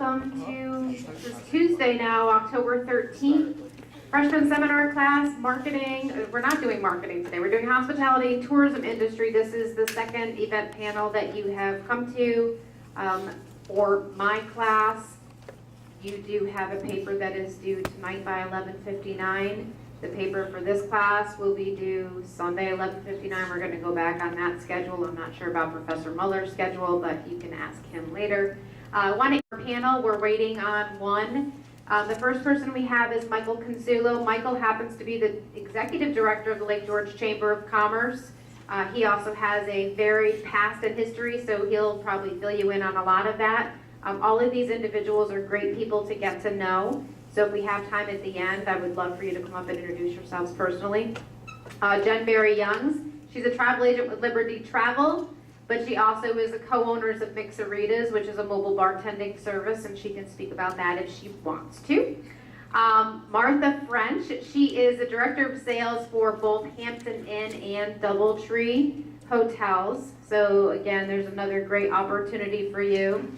welcome to this Tuesday now, October 13th. Freshman seminar class, marketing. We're not doing marketing today. We're doing hospitality and tourism industry. This is the second event panel that you have come to. For my class, you do have a paper that is due tonight by 11:59. The paper for this class will be due Sunday 11:59. We're going to go back on that schedule. I'm not sure about Professor Muller's schedule, but you can ask him later. One panel, we're waiting on one. The first person we have is Michael Consulo. Michael happens to be the Executive Director of the Lake George Chamber of Commerce. He also has a varied past and history, so he'll probably fill you in on a lot of that. All of these individuals are great people to get to know. So if we have time at the end, I would love for you to come up and introduce yourselves personally. Jen Berry Youngs, she's a travel agent with Liberty Travel, but she also is a co-owner of Mixeritas, which is a mobile bartending service, and she can speak about that if she wants to. Martha French, she is the Director of Sales for both Hampton Inn and Doubletree Hotels. So again, there's another great opportunity for you.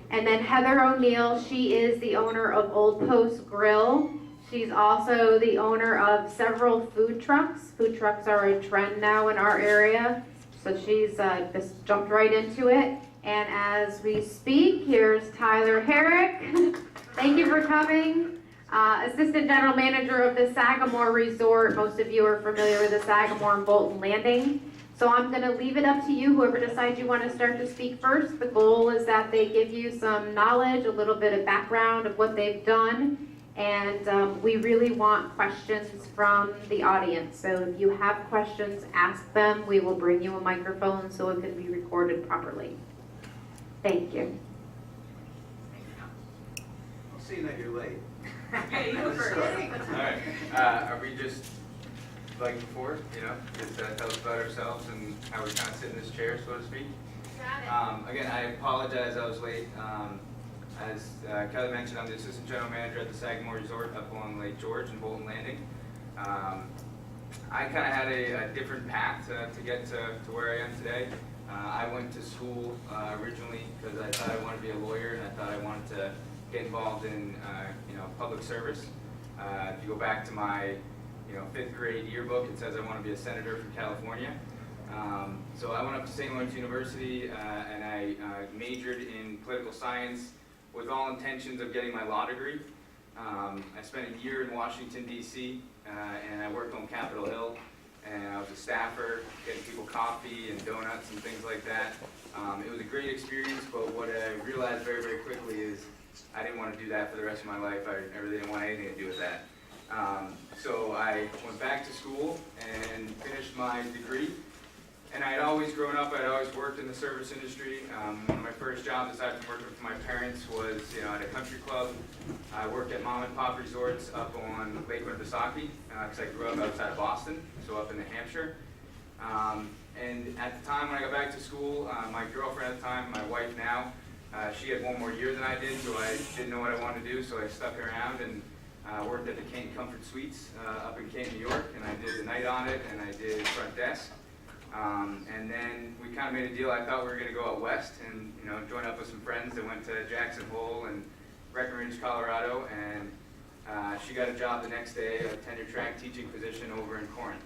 And then Heather O'Neill, she is the owner of Old Post Grill. She's also the owner of several food trucks. Food trucks are a trend now in our area. So she's just jumped right into it. And as we speak, here's Tyler Herrick. Thank you for coming. Assistant General Manager of the Sagamore Resort. Most of you are familiar with the Sagamore and Bolton Landing. So I'm going to leave it up to you, whoever decides you want to start to speak first. The goal is that they give you some knowledge, a little bit of background of what they've done, and we really want questions from the audience. So if you have questions, ask them. We will bring you a microphone so it can be recorded properly. Thank you. Seeing that you're late. Yeah, you go first. All right. Are we just like before, just tell us about ourselves and how we kind of sit in this chair, so to speak? Got it. Again, I apologize I was late. As Kelly mentioned, I'm the Assistant General Manager at the Sagamore Resort up on Lake George and Bolton Landing. I kind of had a different path to get to where I am today. I went to school originally because I thought I wanted to be a lawyer and I thought I wanted to get involved in public service. If you go back to my 5th grade yearbook, it says I want to be a senator from California. So I went up to St. Lawrence University and I majored in political science with all intentions of getting my law degree. I spent a year in Washington, D.C., and I worked on Capitol Hill, and I was a staffer, getting people coffee and donuts and things like that. It was a great experience, but what I realized very, very quickly is I didn't want to do that for the rest of my life. I really didn't want anything to do with that. So I went back to school and finished my degree. And I had always grown up, I'd always worked in the service industry. One of my first jobs, aside from working with my parents, was at a country club. I worked at mom and pop resorts up on Lake Winnipesaukee, because I grew up outside of Boston, so up in New Hampshire. And at the time when I got back to school, my girlfriend at the time, my wife now, she had one more year than I did, so I didn't know what I wanted to do, so I stuck around and worked at the Canton Comfort Suites up in Canton, New York, and I did the night on it, and I did front desk. And then we kind of made a deal. I thought we were going to go out west and join up with some friends that went to Jackson Hole and Breckenridge, Colorado, and she got a job the next day, a tenure track teaching position over in Corinth.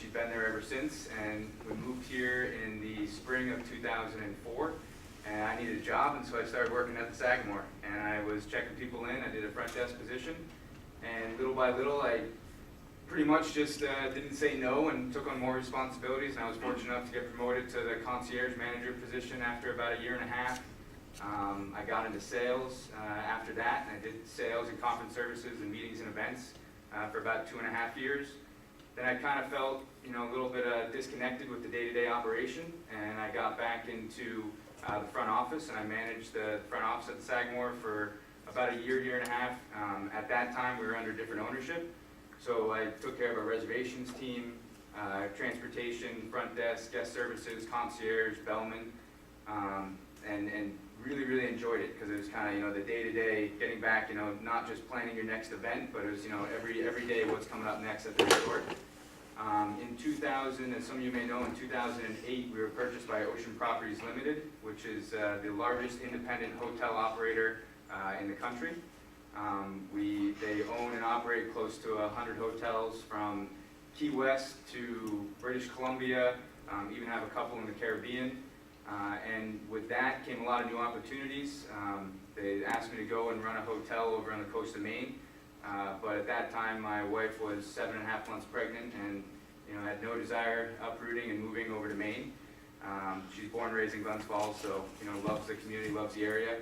She's been there ever since, and we moved here in the spring of 2004. And I needed a job, and so I started working at the Sagamore. And I was checking people in. I did a front desk position, and little by little, I pretty much just didn't say no and took on more responsibilities. And I was fortunate enough to get promoted to the concierge manager position after about a year and a half. I got into sales after that, and I did sales and conference services and meetings and events for about 2.5 years. Then I kind of felt, a little bit disconnected with the day-to-day operation, and I got back into the front office, and I managed the front office at the Sagamore for about a year and a half. At that time, we were under different ownership, so I took care of our reservations team, transportation, front desk, guest services, concierge, bellman, and really, really enjoyed it because it was kind of, the day-to-day, getting back, not just planning your next event, but it was, every day what's coming up next at the resort. In 2000, as some of you may know, in 2008, we were purchased by Ocean Properties Limited, which is the largest independent hotel operator in the country. They own and operate close to 100 hotels from Key West to British Columbia, even have a couple in the Caribbean. And with that came a lot of new opportunities. They asked me to go and run a hotel over on the coast of Maine. But at that time, my wife was 7.5 months pregnant and had no desire uprooting and moving over to Maine. She's born and raised in Glens Falls, so loves the community, loves the area.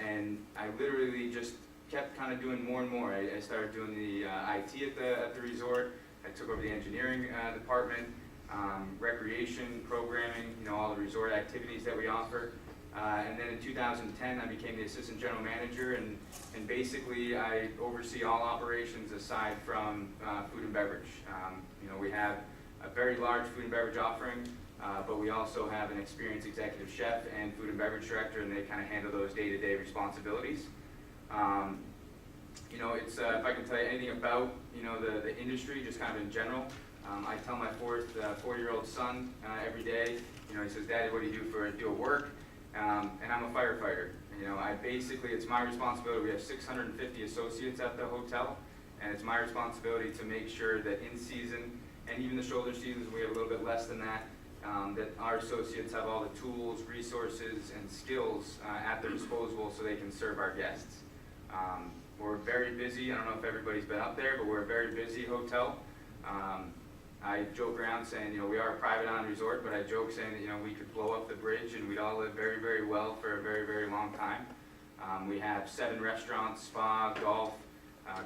And I literally just kept kind of doing more and more. I started doing the IT at the resort. I took over the engineering department, recreation, programming, all the resort activities that we offer. And then in 2010, I became the assistant general manager, and basically I oversee all operations aside from food and beverage. We have a very large food and beverage offering, but we also have an experienced executive chef and food and beverage director, and they kind of handle those day-to-day responsibilities. It's if I can tell you anything about the industry, just kind of in general. I tell my four-year-old son every day. He says, "Daddy, what do you do at work?" And I'm a firefighter. It's my responsibility. We have 650 associates at the hotel, and it's my responsibility to make sure that in season, and even the shoulder seasons, we have a little bit less than that, that our associates have all the tools, resources, and skills at their disposal so they can serve our guests. We're very busy. I don't know if everybody's been up there, but we're a very busy hotel. I joke around saying, we are a private island resort, but I joke saying that, we could blow up the bridge and we'd all live very, very well for a very, very long time. We have 7 restaurants, spa, golf,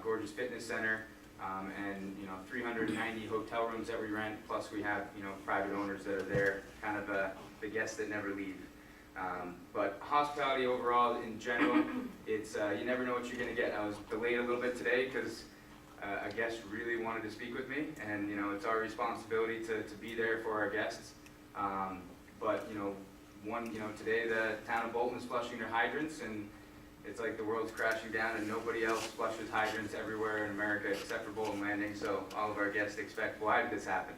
gorgeous fitness center, and 390 hotel rooms that we rent. Plus we have private owners that are there, kind of the guests that never leave. But hospitality overall, in general, it's you never know what you're going to get. I was delayed a little bit today because a guest really wanted to speak with me, and it's our responsibility to be there for our guests. But today the town of Bolton is flushing their hydrants, and it's like the world's crashing down, and nobody else flushes hydrants everywhere in America except for Bolton Landing. So all of our guests expect, why did this happen?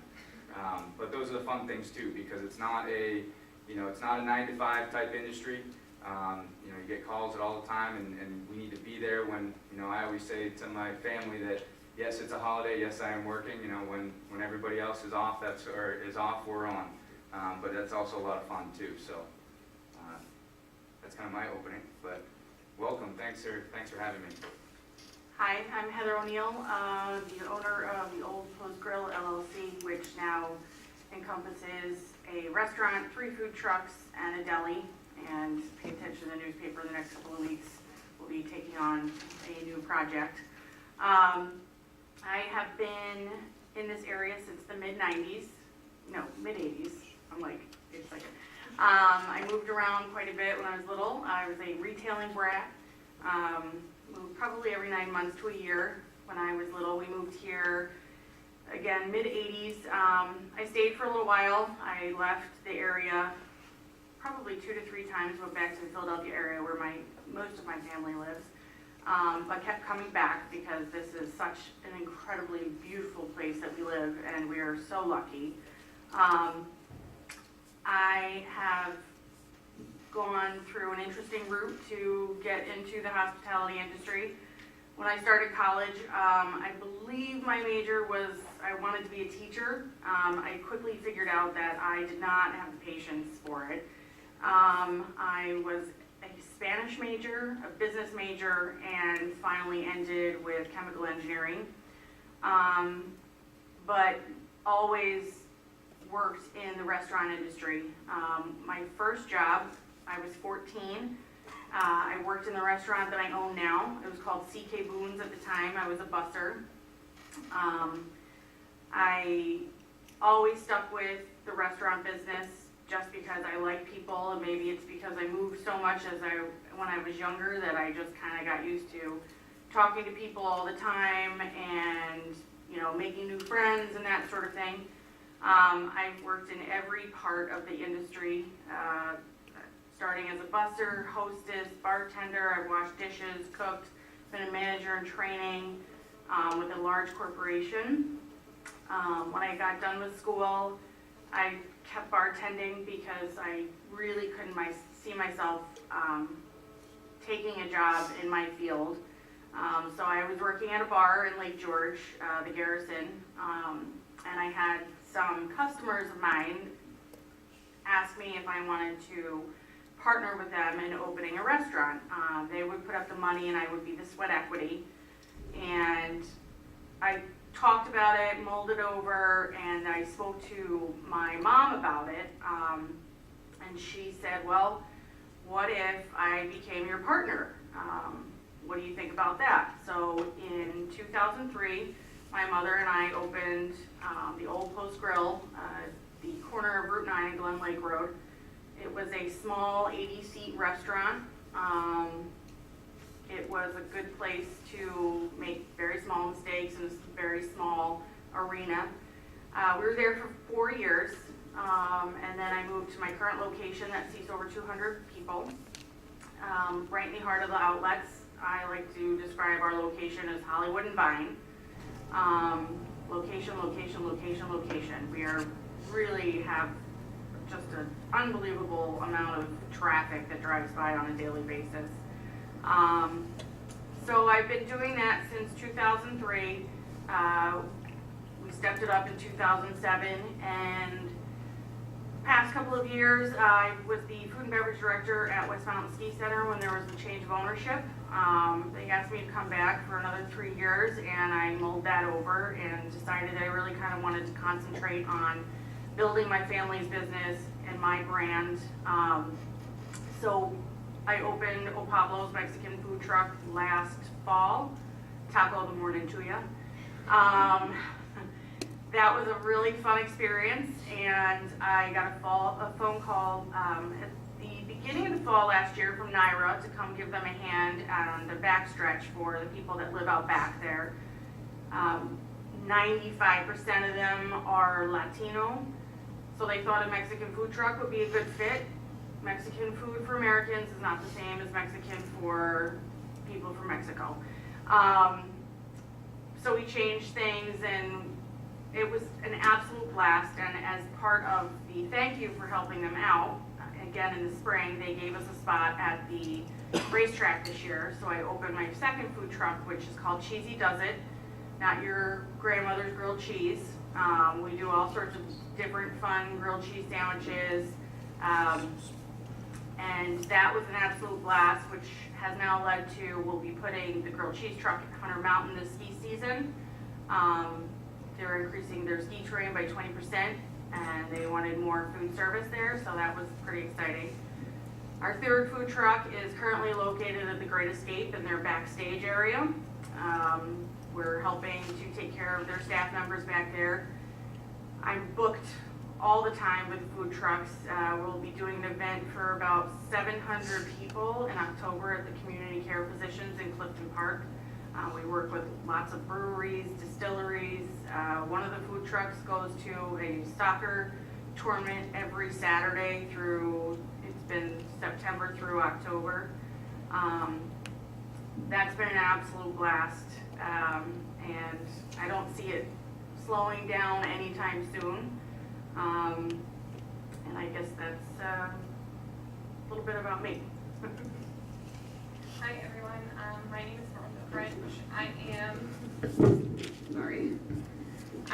But those are the fun things too, because it's not a 9-to-5 type industry. You get calls all the time, and we need to be there when, I always say to my family that, yes, it's a holiday, yes, I am working, when everybody else is off, we're on. But that's also a lot of fun too, so that's kind of my opening, but welcome, thanks for having me. Hi, I'm Heather O'Neill, the owner of the Old Post Grill LLC, which now encompasses a restaurant, 3 food trucks, and a deli. And pay attention to the newspaper the next couple of weeks. We'll be taking on a new project. I have been in this area since the mid-90s. No, mid-80s. I'm like, wait a second. I moved around quite a bit when I was little. I was a retailing brat. Moved probably every 9 months to a year. When I was little, we moved here, again, mid-80s. I stayed for a little while. I left the area probably 2 to 3 times, went back to the Philadelphia area where most of my family lives, but kept coming back because this is such an incredibly beautiful place that we live, and we are so lucky. I have gone through an interesting route to get into the hospitality industry. When I started college, I believe my major was, I wanted to be a teacher. I quickly figured out that I did not have the patience for it. I was a Spanish major, a business major, and finally ended with chemical engineering. But always worked in the restaurant industry. My first job, I was 14. I worked in the restaurant that I own now. It was called CK Boone's at the time. I was a busser. I always stuck with the restaurant business just because I like people, and maybe it's because I moved so much when I was younger that I just kind of got used to talking to people all the time and making new friends and that sort of thing. I've worked in every part of the industry, starting as a busser, hostess, bartender. I've washed dishes, cooked, been a manager in training with a large corporation. When I got done with school, I kept bartending because I really couldn't see myself taking a job in my field. So I was working at a bar in Lake George, the Garrison, and I had some customers of mine ask me if I wanted to partner with them in opening a restaurant. They would put up the money and I would be the sweat equity. And I talked about it, mulled it over, and I spoke to my mom about it. And she said, well, what if I became your partner? What do you think about that? So in 2003, my mother and I opened the Old Post Grill, the corner of Route 9 and Glen Lake Road. It was a small 80-seat restaurant. It was a good place to make very small mistakes in a very small arena. We were there for 4 years, and then I moved to my current location that seats over 200 people. Right in the heart of the outlets. I like to describe our location as Hollywood and Vine. Location, location, location, location. We really have just an unbelievable amount of traffic that drives by on a daily basis. So I've been doing that since 2003. We stepped it up in 2007, and past couple of years I was the food and beverage director at West Mountain Ski Center when there was a change of ownership. They asked me to come back for another 3 years, and I mulled that over and decided I really kind of wanted to concentrate on building my family's business and my brand. So I opened O Pablo's Mexican food truck last fall. Taco the morning to ya. That was a really fun experience, and I got a phone call at the beginning of the fall last year from Naira to come give them a hand on the backstretch for the people that live out back there. 95% of them are Latino, so they thought a Mexican food truck would be a good fit. Mexican food for Americans is not the same as Mexican for people from Mexico. So we changed things, and it was an absolute blast. And as part of the thank you for helping them out, again in the spring, they gave us a spot at the racetrack this year. So I opened my second food truck, which is called Cheesy Does It, not your grandmother's grilled cheese. We do all sorts of different fun grilled cheese sandwiches. And that was an absolute blast, which has now led to, we'll be putting the grilled cheese truck at Hunter Mountain this ski season. They're increasing their ski terrain by 20%, and they wanted more food service there, so that was pretty exciting. Our third food truck is currently located at the Great Escape in their backstage area. We're helping to take care of their staff members back there. I'm booked all the time with food trucks. We'll be doing an event for about 700 people in October at the Community Care Physicians in Clifton Park. We work with lots of breweries, distilleries. One of the food trucks goes to a soccer tournament every Saturday through, it's been September through October. That's been an absolute blast, and I don't see it slowing down anytime soon. And I guess that's a little bit about me. Hi everyone, my name is Martha French. I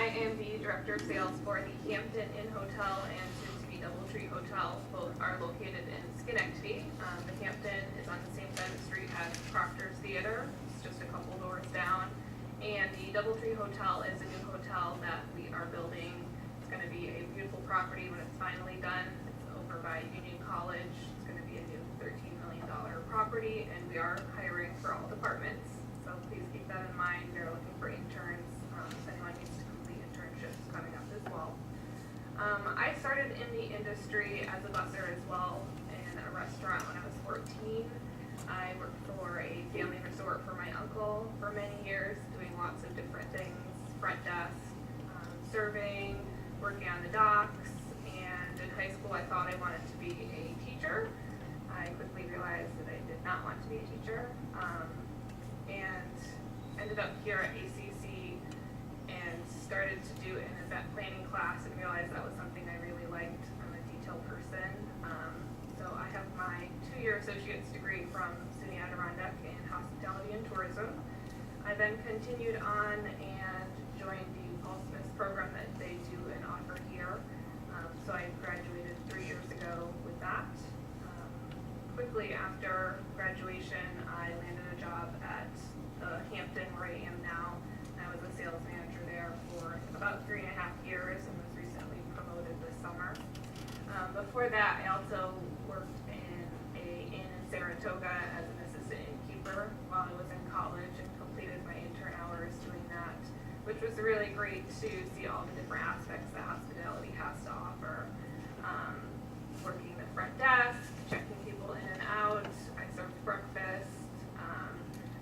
am the Director of Sales for the Hampton Inn Hotel and soon-to-be Doubletree Hotel. Both are located in Schenectady. The Hampton is on the same side of the street as Proctor's Theater. It's just a couple doors down. And the Doubletree Hotel is a new hotel that we are building. It's going to be a beautiful property when it's finally done. It's over by Union College. It's going to be a new $13 million property, and we are hiring for all departments. So please keep that in mind. They're looking for interns. If anyone needs to complete internships coming up as well. I started in the industry as a busser as well in a restaurant when I was 14. I worked for a family resort for my uncle for many years, doing lots of different things, front desk, serving, working on the docks, and in high school I thought I wanted to be a teacher. I quickly realized that I did not want to be a teacher, and ended up here at ACC and started to do an event planning class and realized that was something I really liked. I'm a detail person. So I have my 2-year associate's degree from SUNY Adirondack in hospitality and tourism. I then continued on and joined the Paul Smith program that they do and offer here. So I graduated 3 years ago with that. Quickly after graduation, I landed a job at the Hampton where I am now. I was a sales manager there for about 3.5 years and was recently promoted this summer. Before that, I also worked in an inn in Saratoga as an assistant innkeeper while I was in college and completed my intern hours doing that, which was really great to see all the different aspects that hospitality has to offer. Working the front desk, checking people in and out, I served breakfast.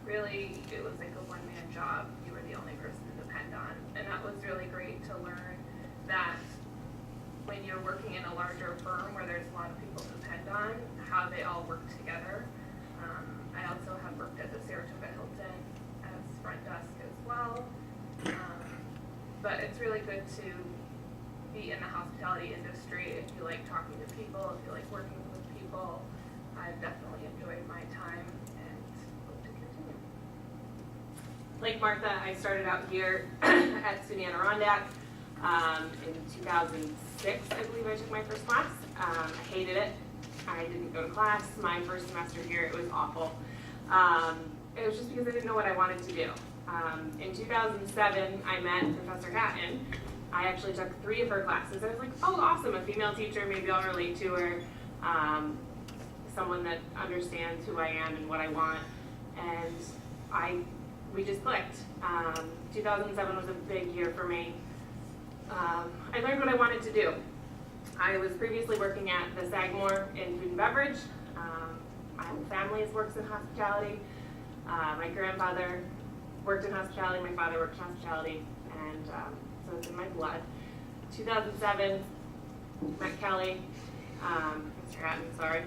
Really, it was like a one-man job. You were the only person to depend on. And that was really great to learn that when you're working in a larger firm where there's a lot of people to depend on, how they all work together. I also have worked at the Saratoga Hilton as front desk as well. But it's really good to be in the hospitality industry if you like talking to people, if you like working with people. I've definitely enjoyed my time and hope to continue. Like Martha, I started out here at SUNY Adirondack in 2006, I believe I took my first class. I hated it. I didn't go to class. My first semester here, it was awful. It was just because I didn't know what I wanted to do. In 2007, I met Professor Hatton. I actually took 3 of her classes. I was like, oh, awesome, a female teacher, maybe I'll relate to her. Someone that understands who I am and what I want. And we just clicked. 2007 was a big year for me. I learned what I wanted to do. I was previously working at the Sagamore in food and beverage. My whole family works in hospitality. My grandfather worked in hospitality, my father worked in hospitality, and so it's in my blood. 2007, met Kelly, Mr. Hatton, sorry.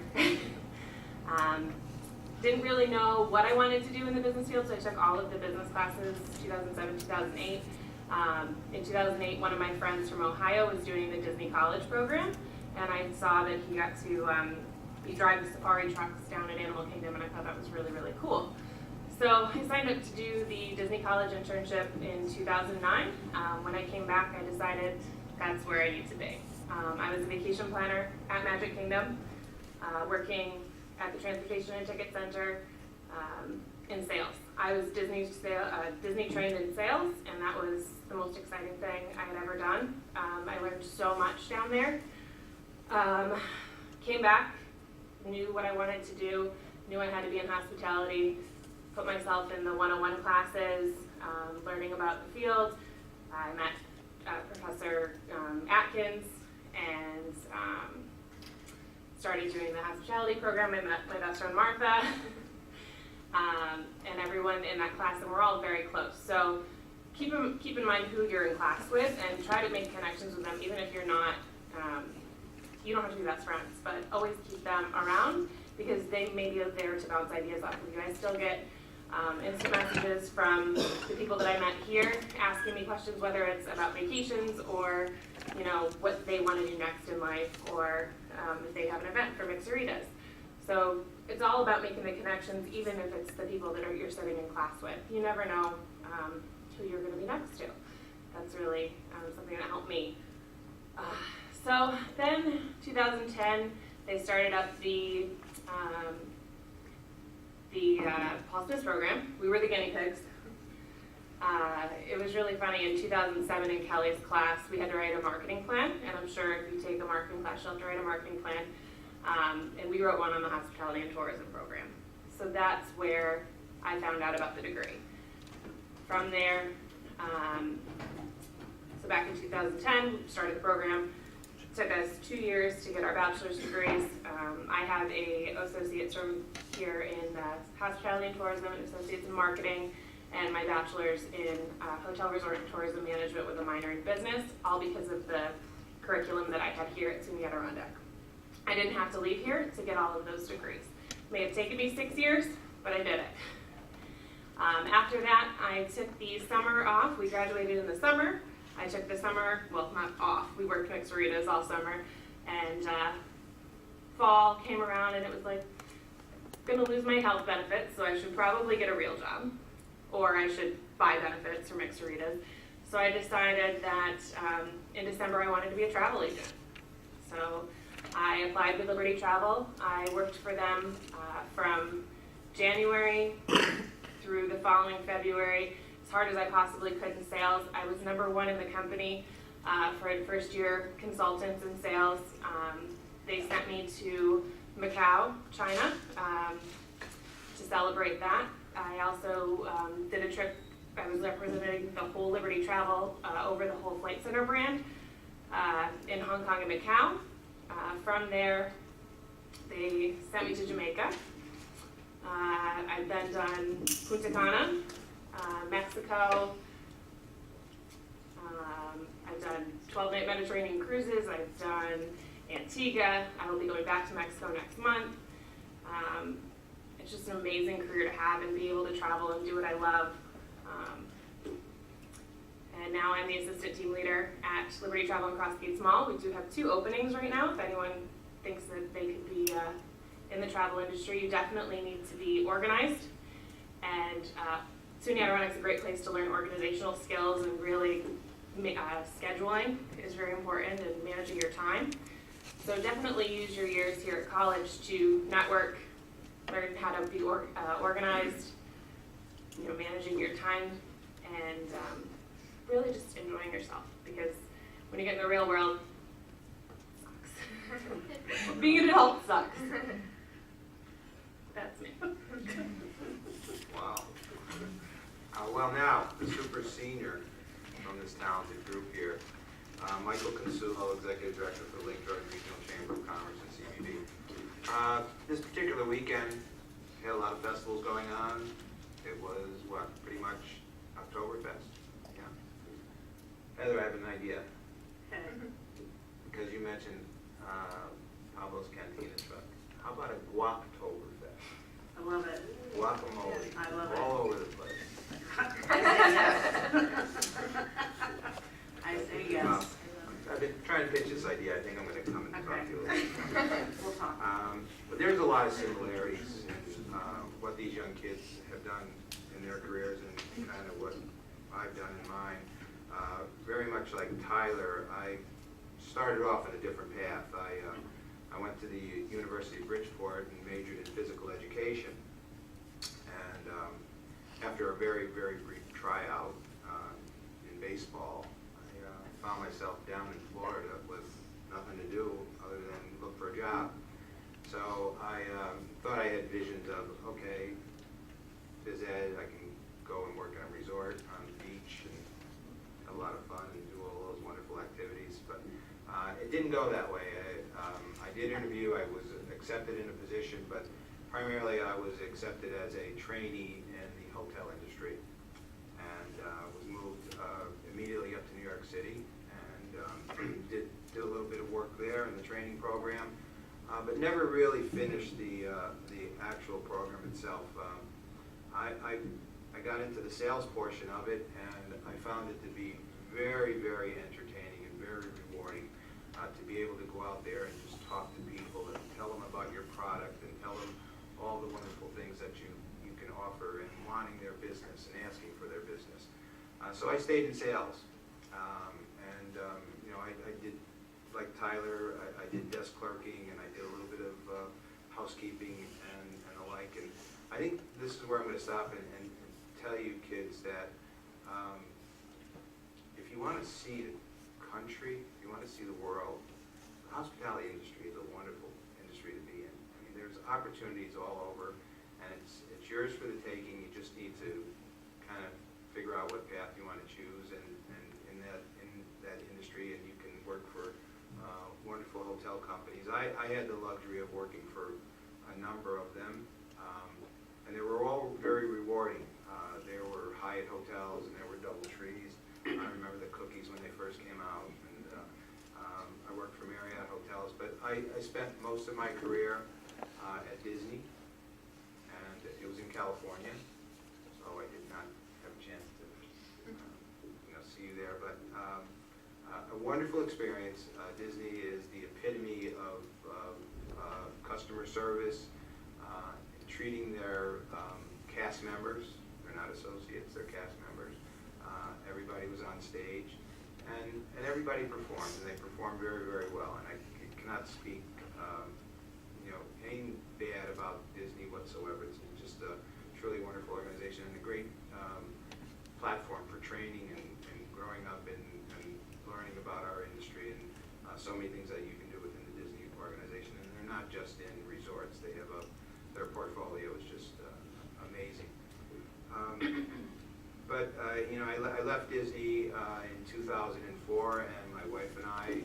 Didn't really know what I wanted to do in the business field, so I took all of the business classes, 2007, 2008. In 2008, one of my friends from Ohio was doing the Disney College program, and I saw that he got to drive the safari trucks down at Animal Kingdom, and I thought that was really, really cool. So I signed up to do the Disney College internship in 2009. When I came back, I decided that's where I need to be. I was a vacation planner at Magic Kingdom, working at the Transportation and Ticket Center in sales. I was Disney trained in sales, and that was the most exciting thing I had ever done. I learned so much down there. Came back, knew what I wanted to do, knew I had to be in hospitality, put myself in the 101 classes, learning about the field. I met Professor Atkins and started doing the hospitality program. I met my best friend Martha and everyone in that class, and we're all very close. So keep in mind who you're in class with and try to make connections with them, even if you're not, you don't have to be best friends, but always keep them around because they may be there to bounce ideas off of you. I still get instant messages from the people that I met here asking me questions, whether it's about vacations or, you know, what they want to do next in life, or if they have an event for Mixeritas. So it's all about making the connections, even if it's the people that you're sitting in class with. You never know who you're going to be next to. That's really something that helped me. So then 2010, they started up the Paul Smith program. We were the guinea pigs. It was really funny. In 2007 in Kelly's class, we had to write a marketing plan, and I'm sure if you take a marketing class, you'll have to write a marketing plan. And we wrote one on the hospitality and tourism program. So that's where I found out about the degree. From there, so back in 2010, we started the program. It took us 2 years to get our bachelor's degrees. I have an associate's from here in hospitality and tourism, an associate's in marketing, and my bachelor's in hotel, resort, and tourism management with a minor in business, all because of the curriculum that I had here at SUNY Adirondack. I didn't have to leave here to get all of those degrees. It may have taken me 6 years, but I did it. After that, I took the summer off. We graduated in the summer. I took the summer, well, not off. We worked Mixeritas all summer. And fall came around, and it was like, gonna lose my health benefits, so I should probably get a real job, or I should buy benefits from Mixeritas. So I decided that in December I wanted to be a travel agent. So I applied with Liberty Travel. I worked for them from January through the following February, as hard as I possibly could in sales. I was #1 in the company for the first year consultants in sales. They sent me to Macau, China, to celebrate that. I also did a trip. I was representing the whole Liberty Travel over the whole Flight Center brand in Hong Kong and Macau. From there, they sent me to Jamaica. I've then done Punta Cana, Mexico. I've done 12-night Mediterranean cruises. I've done Antigua. I will be going back to Mexico next month. It's just an amazing career to have and be able to travel and do what I love. And now I'm the assistant team leader at Liberty Travel and Crossgates Mall. We do have 2 openings right now. If anyone thinks that they could be in the travel industry, you definitely need to be organized. And SUNY Adirondack is a great place to learn organizational skills, and really scheduling is very important, and managing your time. So definitely use your years here at college to network, learn how to be organized, managing your time, and really just enjoying yourself, because when you get in the real world, it sucks. Being an adult sucks. That's me. Wow. Well, now, the super senior from this talented group here, Michael Consulo, Executive Director for the Lake George Regional Chamber of Commerce and CBD. This particular weekend, we had a lot of festivals going on. It was, pretty much Oktoberfest. Yeah. Heather, I have an idea. Because you mentioned Pablo's Cantina truck. How about a Guaptoberfest? I love it. Guacamole. I love it. All over the place. I say yes. Well, I've been trying to pitch this idea. I think I'm going to come and talk to you a little bit. We'll talk. But there's a lot of similarities in what these young kids have done in their careers and kind of what I've done in mine. Very much like Tyler, I started off on a different path. I went to the University of Bridgeport and majored in physical education. And after a very, very brief tryout in baseball, I found myself down in Florida with nothing to do other than look for a job. So I thought I had visions of, okay, phys ed, I can go and work on a resort on the beach and have a lot of fun and do all those wonderful activities. But it didn't go that way. I did interview, I was accepted in a position, but primarily I was accepted as a trainee in the hotel industry, and was moved immediately up to New York City, and did a little bit of work there in the training program, but never really finished the actual program itself. I got into the sales portion of it, and I found it to be very, very entertaining and very rewarding to be able to go out there and just talk to people and tell them about your product and tell them all the wonderful things that you can offer and wanting their business and asking for their business. So I stayed in sales, and I did, like Tyler, I did desk clerking, and I did a little bit of housekeeping and the like. And I think this is where I'm going to stop and tell you kids that if you want to see the country, if you want to see the world, the hospitality industry is a wonderful industry to be in. I mean, there's opportunities all over, and it's yours for the taking. You just need to kind of figure out what path you want to choose, and in that industry, and you can work for wonderful hotel companies. I had the luxury of working for a number of them, and they were all very rewarding. There were Hyatt hotels, and there were DoubleTrees. I remember the cookies when they first came out, and I worked for Marriott hotels, but I spent most of my career at Disney, and it was in California, so I did not have a chance to see you there, but a wonderful experience. Disney is the epitome of customer service. It treating their cast members, they're not associates, they're cast members. Everybody was on stage, and everybody performed, and they performed very, very well. And I cannot speak, anything bad about Disney whatsoever. It's just a truly wonderful organization and a great platform for training and growing up and learning about our industry and so many things that you can do within the Disney organization. And they're not just in resorts; they have their portfolio is just amazing. But I left Disney in 2004, and my wife and I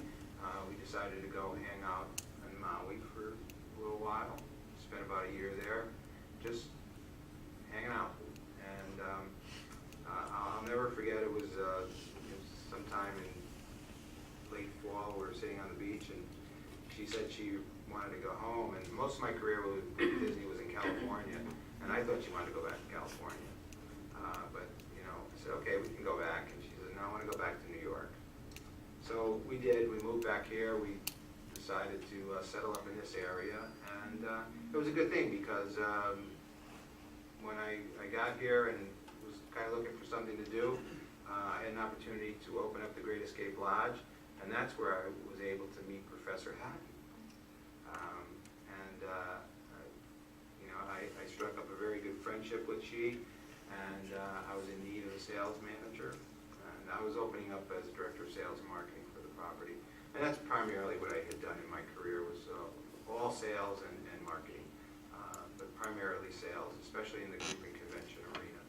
we decided to go hang out in Maui for a little while. Spent about a year there, just hanging out. And I'll never forget. It was sometime in late fall. We were sitting on the beach, and she said she wanted to go home. And most of my career with Disney was in California, and I thought she wanted to go back to California. But I said, okay, we can go back. And she said, no, I want to go back to New York. So we did. We moved back here. We decided to settle up in this area, and it was a good thing because when I got here and was kind of looking for something to do, I had an opportunity to open up the Great Escape Lodge, and that's where I was able to meet Professor Hatton. I struck up a very good friendship with she, and I was in need of a sales manager, and I was opening up as Director of Sales and Marketing for the property. And that's primarily what I had done in my career was all sales and marketing, but primarily sales, especially in the group and convention arena.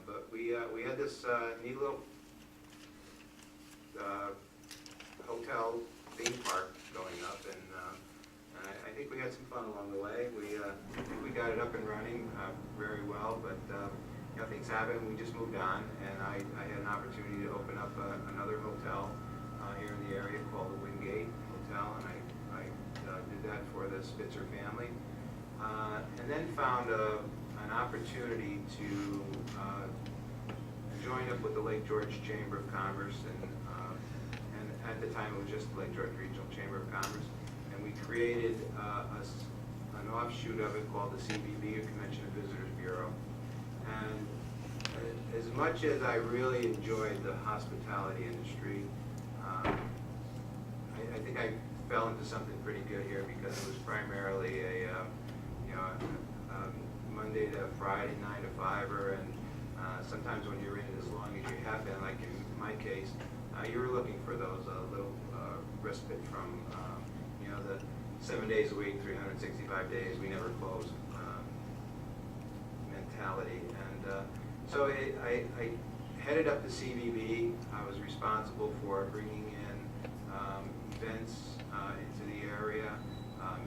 But we had this neat little hotel theme park going up, and I think we had some fun along the way. I think we got it up and running very well, but things happened. We just moved on, and I had an opportunity to open up another hotel here in the area called the Wingate Hotel, and I did that for the Spitzer family, and then found an opportunity to join up with the Lake George Chamber of Commerce, and at the time it was just the Lake George Regional Chamber of Commerce, and we created an offshoot of it called the CVB, or Convention and Visitors Bureau. And as much as I really enjoyed the hospitality industry, I think I fell into something pretty good here because it was primarily a Monday to Friday, 9 to 5-er, and sometimes when you're in it as long as you have been, like in my case, you were looking for those little respite from the 7 days a week, 365 days, we never close mentality. And so I headed up the CVB. I was responsible for bringing in events into the area,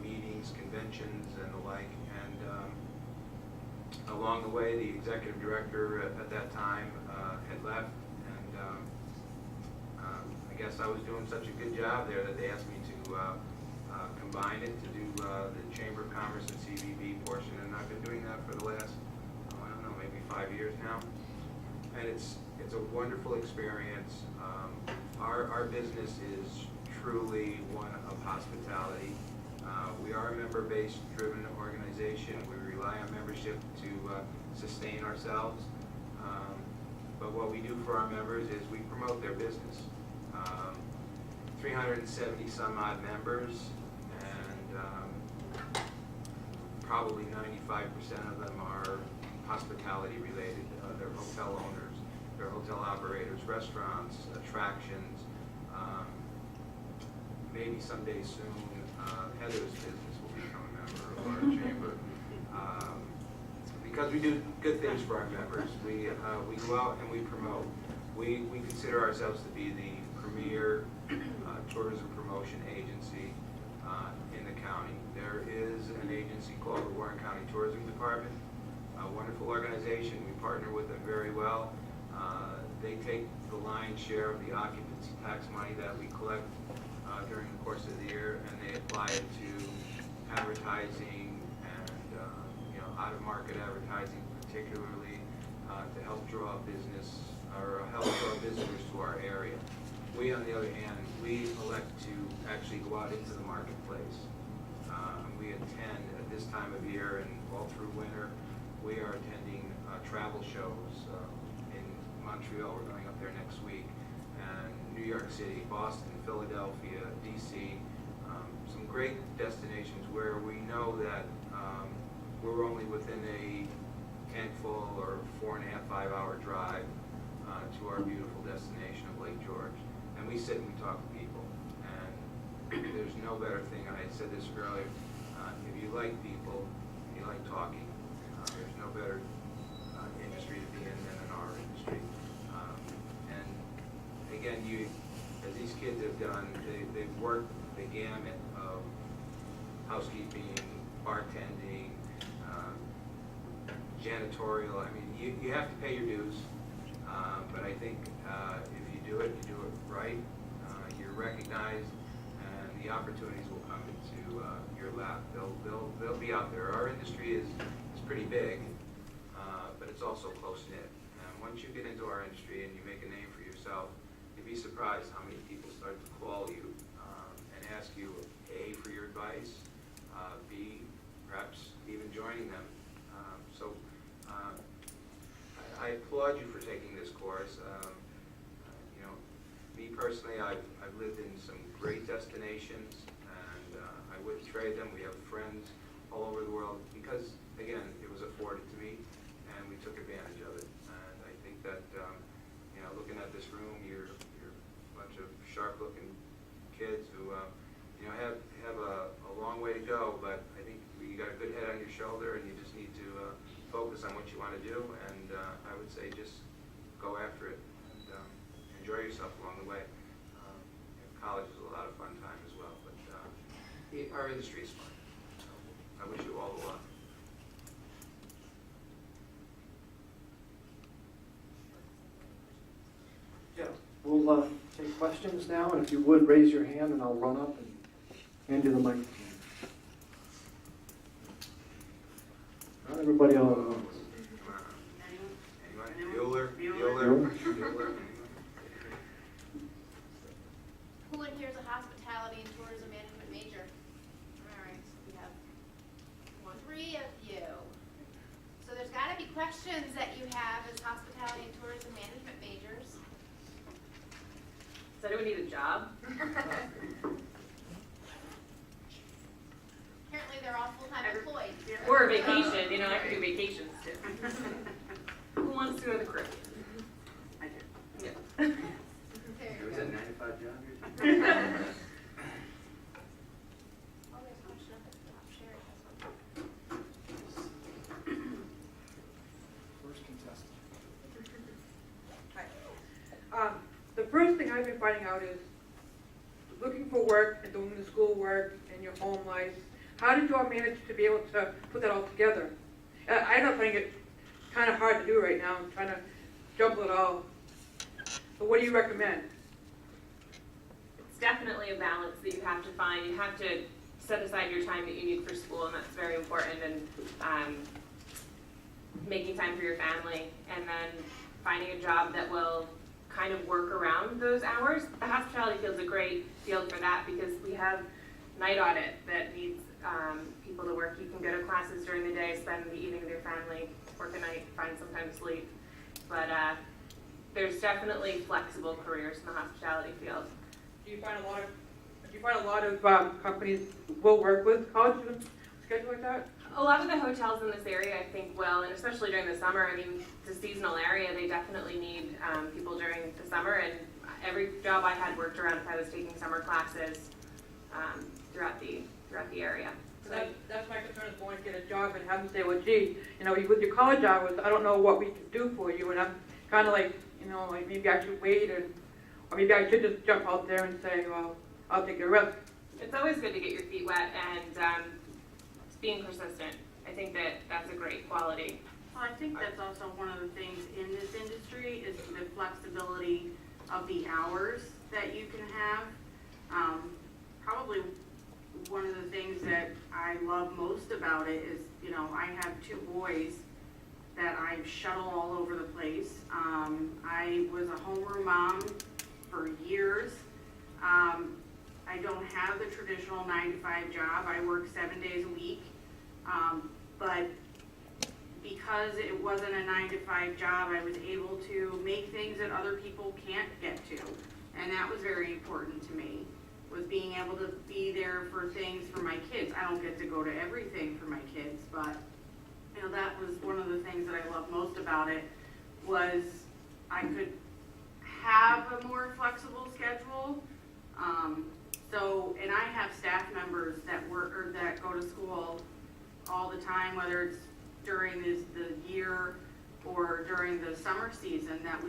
meetings, conventions, and the like. And along the way, the executive director at that time had left, and I guess I was doing such a good job there that they asked me to combine it to do the Chamber of Commerce and CVB portion, and I've been doing that for the last, I don't know, maybe 5 years now. And it's a wonderful experience. Our business is truly one of hospitality. We are a member-based driven organization. We rely on membership to sustain ourselves. But what we do for our members is we promote their business. 370 some odd members, and probably 95% of them are hospitality related. They're hotel owners, they're hotel operators, restaurants, attractions. Maybe someday soon, Heather's business will become a member of our chamber. Because we do good things for our members. We go out and we promote. We consider ourselves to be the premier tourism promotion agency in the county. There is an agency called the Warren County Tourism Department, a wonderful organization. We partner with them very well. They take the lion's share of the occupancy tax money that we collect during the course of the year, and they apply it to advertising and out-of-market advertising, particularly to help draw business or help draw visitors to our area. We, on the other hand, we elect to actually go out into the marketplace We attend at this time of year and all through winter. We are attending travel shows in Montreal. We're going up there next week. And New York City, Boston, Philadelphia, DC. Some great destinations where we know that we're only within a handful or 4.5, 5 hour drive to our beautiful destination of Lake George. And we sit and we talk to people. And there's no better thing, and I said this earlier, if you like people, you like talking, there's no better industry to be in than in our industry. And again, as these kids have done, they've worked the gamut of housekeeping, bartending, janitorial. I mean, you have to pay your dues, but I think if you do it right, you're recognized, and the opportunities will come into your lap. They'll be out there. Our industry is pretty big, but it's also close-knit. And once you get into our industry and you make a name for yourself, you'd be surprised how many people start to call you and ask you, A, for your advice, B, perhaps even joining them. So I applaud you for taking this course. You know, me personally, I've lived in some great destinations, and I wouldn't trade them. We have friends all over the world because, again, it was afforded to me, and we took advantage of it. And I think that, you know, looking at this room, you're a bunch of sharp-looking kids who, you know, have a long way to go, but I think you got a good head on your shoulder, and you just need to focus on what you want to do, and I would say just go after it and enjoy yourself along the way. College is a lot of fun time as well, but our industry is fun. So I wish you all the luck. Yeah, we'll take questions now, and if you would, raise your hand, and I'll run up and hand you the microphone. Not everybody all at once. Anyone? Bueller? Who in here is a hospitality and tourism management major? All right, so we have 3 of you. So there's got to be questions that you have as hospitality and tourism management majors. Does anyone need a job? Apparently they're all full-time employed. Or a vacation, you know, I could do vacations too. Who wants to go to the Caribbean? I do. Yeah. There It you was go. a 9-to-5 job. Oh, there's a question up at the top. Sherry has one. First contestant. The first thing I've been finding out is looking for work and doing the school work and your home life. How did you all manage to be able to put that all together? I don't think it's kind of hard to do right now. I'm trying to juggle it all. So what do you recommend? It's definitely a balance that you have to find. You have to set aside your time that you need for school, and that's very important, and making time for your family, and then finding a job that will kind of work around those hours. The hospitality field's a great field for that because we have night audit that needs people to work. You can go to classes during the day, spend the evening with your family, work a night, find some time to sleep. But there's definitely flexible careers in the hospitality field. Do you find a lot of companies will work with college students schedule like that? A lot of the hotels in this area, I think, will, and especially during the summer. I mean, it's a seasonal area. They definitely need people during the summer, and every job I had worked around if I was taking summer classes throughout the area. So that's my concern, is going to get a job and have them say, well, gee, you know, with your college hours, I don't know what we can do for you. And I'm kind of like, you know, like maybe I should wait, or maybe I should just jump out there and say, well, I'll take a risk. It's always good to get your feet wet and being persistent. I think that's a great quality. Well, I think that's also one of the things in this industry is the flexibility of the hours that you can have. Probably one of the things that I love most about it is, you know, I have 2 boys that I shuttle all over the place. I was a homeroom mom for years. I don't have the traditional 9 to 5 job. I work 7 days a week. But because it wasn't a 9 to 5 job, I was able to make things that other people can't get to. And that was very important to me, was being able to be there for things for my kids. I don't get to go to everything for my kids, but you know, that was one of the things that I loved most about it, was I could have a more flexible schedule. And I have staff members that work or that go to school all the time, whether it's during the year or during the summer season, that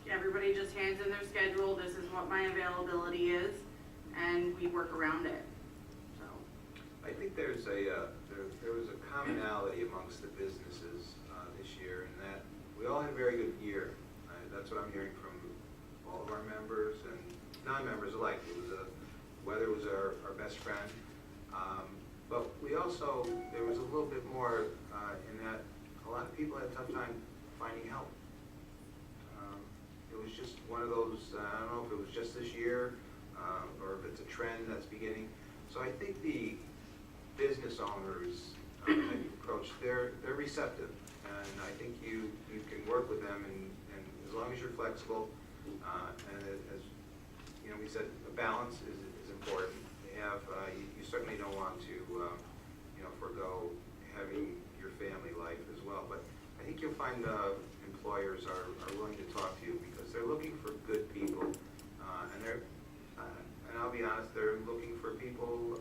everybody just hands in their schedule, this is what my availability is, and we work around it, so. I think there was a commonality amongst the businesses this year, in that we all had a very good year. That's what I'm hearing from all of our members and non-members alike. Weather was our best friend, but we also, there was a little bit more in that a lot of people had a tough time finding help. It was just one of those, I don't know if it was just this year, or if it's a trend that's beginning. So I think the business owners that you approach, they're receptive, and I think you can work with them, and as long as you're flexible, and as you know, we said, the balance is important. You certainly don't want to forego having your family life as well, but I think you'll find employers are willing to talk to you because they're looking for good people, and I'll be honest, they're looking for people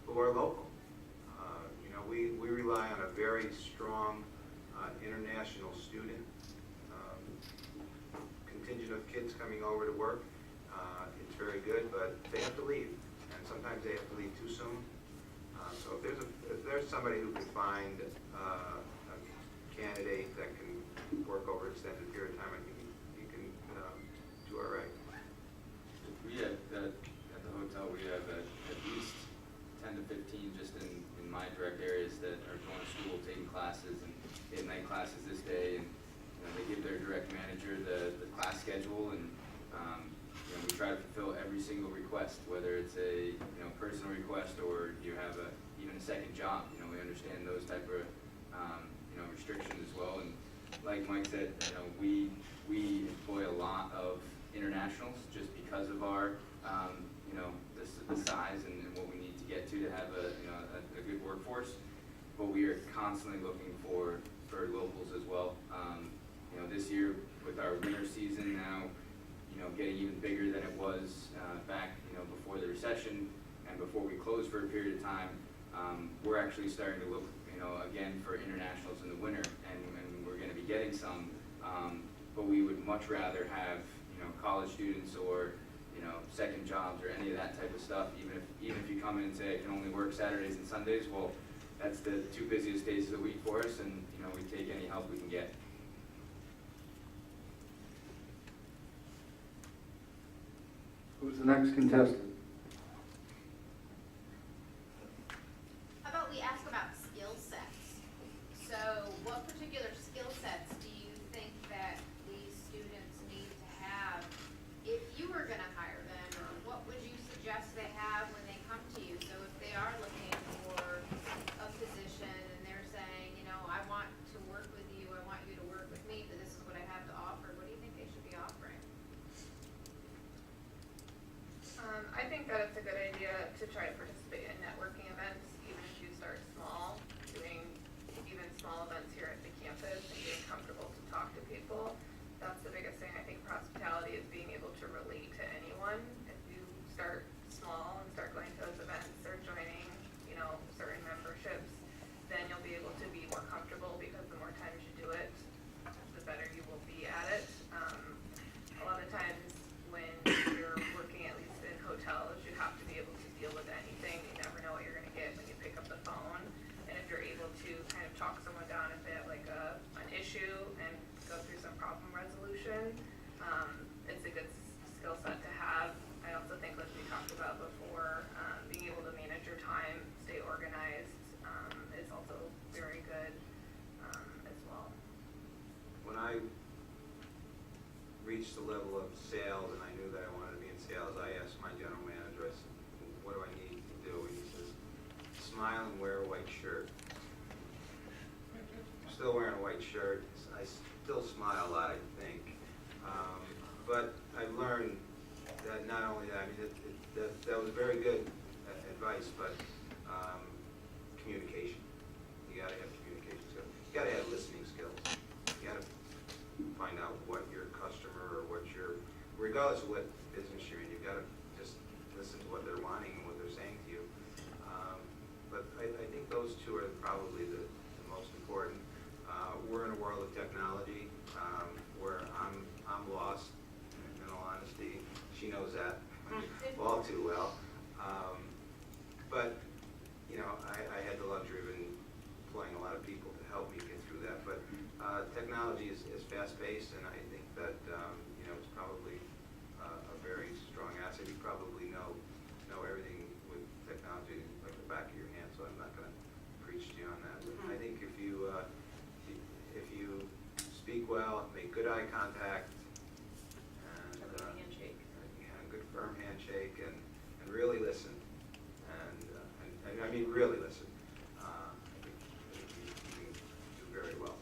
who are local. We rely on a very strong international student contingent of kids coming over to work. It's very good, but they have to leave, and sometimes they have to leave too soon. So if there's somebody who can find a candidate that can work over an extended period of time, I think you can do all right. We have, at the hotel, we have at least 10 to 15 just in my direct areas that are going to school, taking classes, and they have night classes this day, and they give their direct manager the class schedule, and we try to fulfill every single request, whether it's a personal request or you have even a second job. We understand those type of restrictions as well. And like Mike said, we employ a lot of internationals just because of our the size and what we need to get to have a good workforce. But we are constantly looking for locals as well. This year with our winter season now, getting even bigger than it was back, before the recession and before we closed for a period of time, we're actually starting to look, again for internationals in the winter, and we're going to be getting some, but we would much rather have, college students or, second jobs or any of that type of stuff. Even if you come in and say I can only work Saturdays and Sundays, well, that's the 2 busiest days of the week for us, and we take any help we can get. Who's the next contestant? How about we ask about skill sets? So what particular skill sets do you think that these students need to have if you were going to hire them, or what would you suggest they have when they come to you? So if they are looking for a position and they're saying, I want to work with you, I want you to work with me, but this is what I have to offer, what do you think they should be offering? I think that it's a good idea to try to participate in networking events, even if you start small, doing even small events here at the campus and getting comfortable to talk to people. That's the biggest thing. I think for hospitality is being able to relate to anyone. If you start small and start going to those events or joining, certain memberships, then you'll be able to be more comfortable, because the more times you do it, the better you will be at it. A lot of times when you're working, at least in hotels, you have to be able to deal with anything. You never know what you're going to get when you pick up the phone. And if you're able to kind of talk someone down if they have an issue and go through some problem resolution, it's a good skill set to have. I also think, like we talked about before, being able to manage your time, stay organized, is also very good as well. When I reached the level of sales and I knew that I wanted to be in sales, I asked my general manager smile and wear a white shirt. I'm still wearing a white shirt. I still smile a lot, I think. But I've learned that not only that, I mean, that was very good advice, but communication. You gotta have communication skills. You gotta have listening skills. You gotta find out what your customer or what your, regardless of what business you're in, you've gotta just listen to what they're wanting and what they're saying to you. But I think those two are probably the most important. We're in a world of technology where I'm lost, in all honesty. She knows that all too well. But, you know, I had the luxury of employing a lot of people to help me get through that. But technology is fast-paced, and I think that, you know, it's probably a very strong asset. You probably know everything with technology like the back of your hand, so I'm not going to preach to you on that. But I think if you speak well, make good eye contact, and Handshake. yeah, good firm handshake, and really listen, and I mean really listen. I think you can do very well.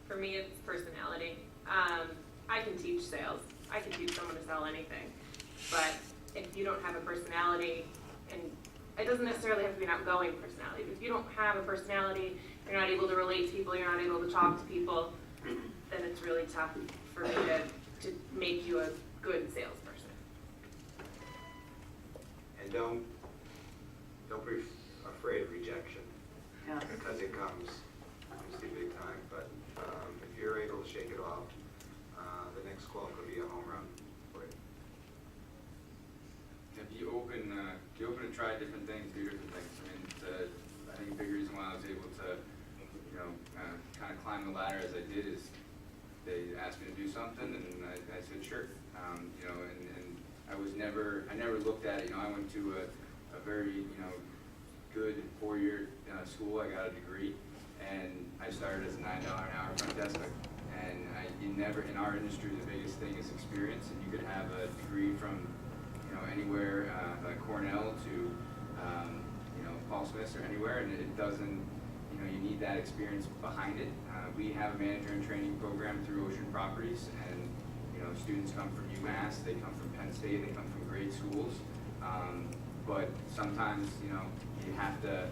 For me, it's personality. I can teach sales. I can teach someone to sell anything. But if you don't have a personality, and it doesn't necessarily have to be an outgoing personality, but if you don't have a personality, you're not able to relate to people, you're not able to talk to people, then it's really tough for me to make you a good salesperson. And don't be afraid of rejection, because it comes to you big time. But if you're able to shake it off, the next call could be a home run for you. If you open to try different things, do different things. I mean, I think a big reason why I was able to, you know, kind of climb the ladder as I did is they asked me to do something, and I said sure. You know, and I never looked at it. You know, I went to a very, you know, good 4-year school. I got a degree, and I started as a $9 an hour front desker. And in our industry, the biggest thing is experience, and you could have a degree from, you know, anywhere, like Cornell to, you know, Paul Smith's or anywhere, and it doesn't, you know, you need that experience behind it. We have a manager and training program through Ocean Properties, and, you know, students come from UMass, they come from Penn State, they come from great schools, but sometimes, you know, you have to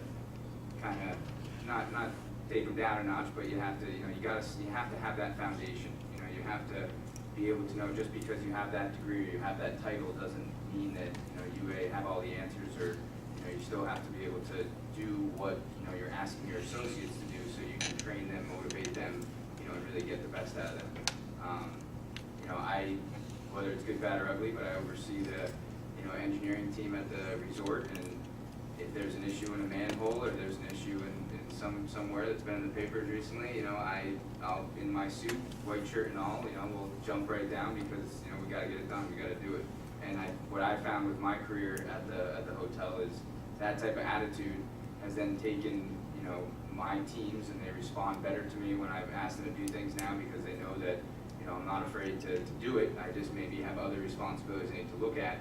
kind of not take them down a notch, but you have to, you know, you have to have that foundation. You know, you have to be able to know just because you have that degree or you have that title doesn't mean that, you know, you have all the answers, or, you know, you still have to be able to do what, you know, you're asking your associates to do, so you can train them, motivate them, you know, and really get the best out of them. You know, whether it's good, bad, or ugly, but I oversee the, you know, engineering team at the resort, and if there's an issue in a manhole or there's an issue in somewhere that's been in the papers recently, you know, I'll in my suit, white shirt and all, you know, we'll jump right down because, you know, we got to get it done, we got to do it. And what I found with my career at the hotel is that type of attitude has then taken, you know, my teams, and they respond better to me when I've asked them to do things now, because they know that, you know, I'm not afraid to do it. I just maybe have other responsibilities I need to look at.